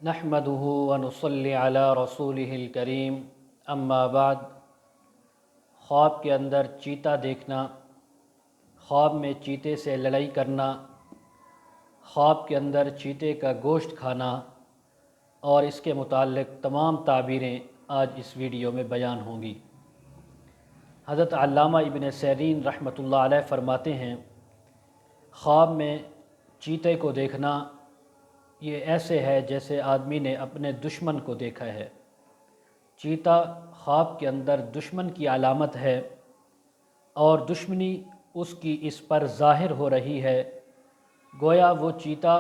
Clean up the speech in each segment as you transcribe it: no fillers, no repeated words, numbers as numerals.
نحمده ونصلی علی رسولہ الکریم اما بعد۔ خواب کے اندر چیتا دیکھنا، خواب میں چیتے سے لڑائی کرنا، خواب کے اندر چیتے کا گوشت کھانا اور اس کے متعلق تمام تعبیریں آج اس ویڈیو میں بیان ہوں گی۔ حضرت علامہ ابن سیرین رحمۃ اللہ علیہ فرماتے ہیں، خواب میں چیتے کو دیکھنا یہ ایسے ہے جیسے آدمی نے اپنے دشمن کو دیکھا ہے۔ چیتا خواب کے اندر دشمن کی علامت ہے اور دشمنی اس کی اس پر ظاہر ہو رہی ہے، گویا وہ چیتا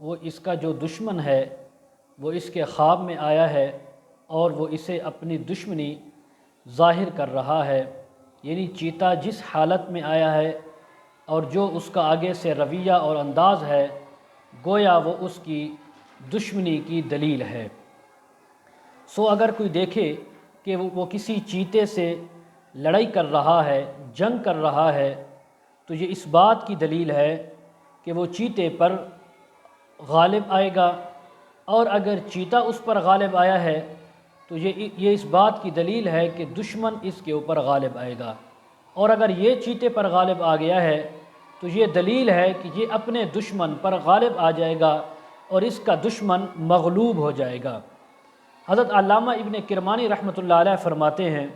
وہ اس کا جو دشمن ہے وہ اس کے خواب میں آیا ہے اور وہ اسے اپنی دشمنی ظاہر کر رہا ہے، یعنی چیتا جس حالت میں آیا ہے اور جو اس کا آگے سے رویہ اور انداز ہے گویا وہ اس کی دشمنی کی دلیل ہے۔ سو اگر کوئی دیکھے کہ وہ کسی چیتے سے لڑائی کر رہا ہے، جنگ کر رہا ہے، تو یہ اس بات کی دلیل ہے کہ وہ چیتے پر غالب آئے گا، اور اگر چیتا اس پر غالب آیا ہے تو یہ اس بات کی دلیل ہے کہ دشمن اس کے اوپر غالب آئے گا، اور اگر یہ چیتے پر غالب آ گیا ہے تو یہ دلیل ہے کہ یہ اپنے دشمن پر غالب آ جائے گا اور اس کا دشمن مغلوب ہو جائے گا۔ حضرت علامہ ابن کرمانی رحمۃ اللہ علیہ فرماتے ہیں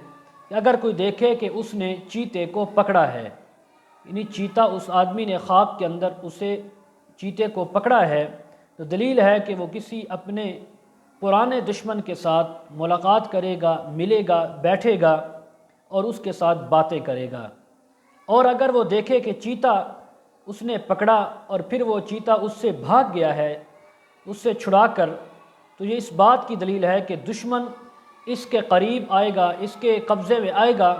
کہ اگر کوئی دیکھے کہ اس نے چیتے کو پکڑا ہے، یعنی چیتا اس آدمی نے خواب کے اندر اسے چیتے کو پکڑا ہے، تو دلیل ہے کہ وہ کسی اپنے پرانے دشمن کے ساتھ ملاقات کرے گا، ملے گا، بیٹھے گا اور اس کے ساتھ باتیں کرے گا۔ اور اگر وہ دیکھے کہ چیتا اس نے پکڑا اور پھر وہ چیتا اس سے بھاگ گیا ہے اس سے چھڑا کر، تو یہ اس بات کی دلیل ہے کہ دشمن اس کے قریب آئے گا، اس کے قبضے میں آئے گا،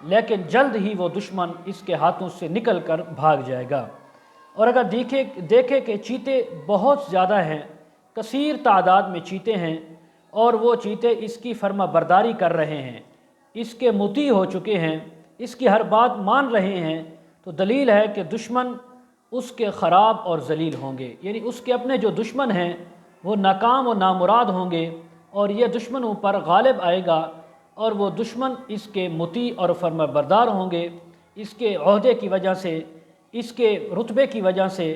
لیکن جلد ہی وہ دشمن اس کے ہاتھوں سے نکل کر بھاگ جائے گا۔ اور اگر دیکھے کہ چیتے بہت زیادہ ہیں، کثیر تعداد میں چیتے ہیں اور وہ چیتے اس کی فرما برداری کر رہے ہیں، اس کے مطیع ہو چکے ہیں، اس کی ہر بات مان رہے ہیں، تو دلیل ہے کہ دشمن اس کے خراب اور ذلیل ہوں گے، یعنی اس کے اپنے جو دشمن ہیں وہ ناکام و نامراد ہوں گے، اور یہ دشمنوں پر غالب آئے گا اور وہ دشمن اس کے مطیع اور فرما بردار ہوں گے، اس کے عہدے کی وجہ سے، اس کے رتبے کی وجہ سے،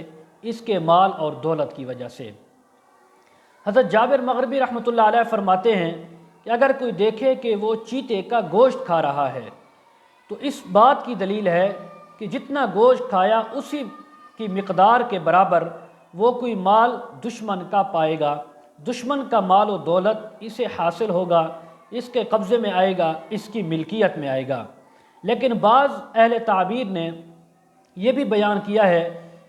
اس کے مال اور دولت کی وجہ سے۔ حضرت جابر مغربی رحمۃ اللہ علیہ فرماتے ہیں کہ اگر کوئی دیکھے کہ وہ چیتے کا گوشت کھا رہا ہے تو اس بات کی دلیل ہے کہ جتنا گوشت کھایا اسی کی مقدار کے برابر وہ کوئی مال دشمن کا پائے گا، دشمن کا مال و دولت اسے حاصل ہوگا، اس کے قبضے میں آئے گا، اس کی ملکیت میں آئے گا۔ لیکن بعض اہل تعبیر نے یہ بھی بیان کیا ہے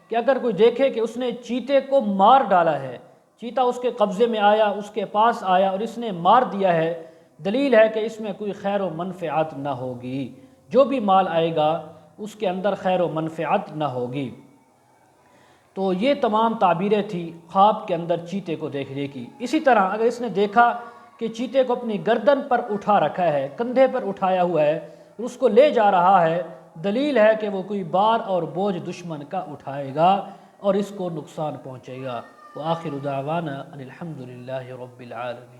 کہ اگر کوئی دیکھے کہ اس نے چیتے کو مار ڈالا ہے، چیتا اس کے قبضے میں آیا، اس کے پاس آیا اور اس نے مار دیا ہے، دلیل ہے کہ اس میں کوئی خیر و منفعت نہ ہوگی، جو بھی مال آئے گا اس کے اندر خیر و منفعت نہ ہوگی۔ تو یہ تمام تعبیریں تھیں خواب کے اندر چیتے کو دیکھنے کی۔ اسی طرح اگر اس نے دیکھا کہ چیتے کو اپنی گردن پر اٹھا رکھا ہے، کندھے پر اٹھایا ہوا ہے اور اس کو لے جا رہا ہے، دلیل ہے کہ وہ کوئی بار اور بوجھ دشمن کا اٹھائے گا اور اس کو نقصان پہنچے گا۔ وآخر دعوانا ان الحمد للہ رب العالمین۔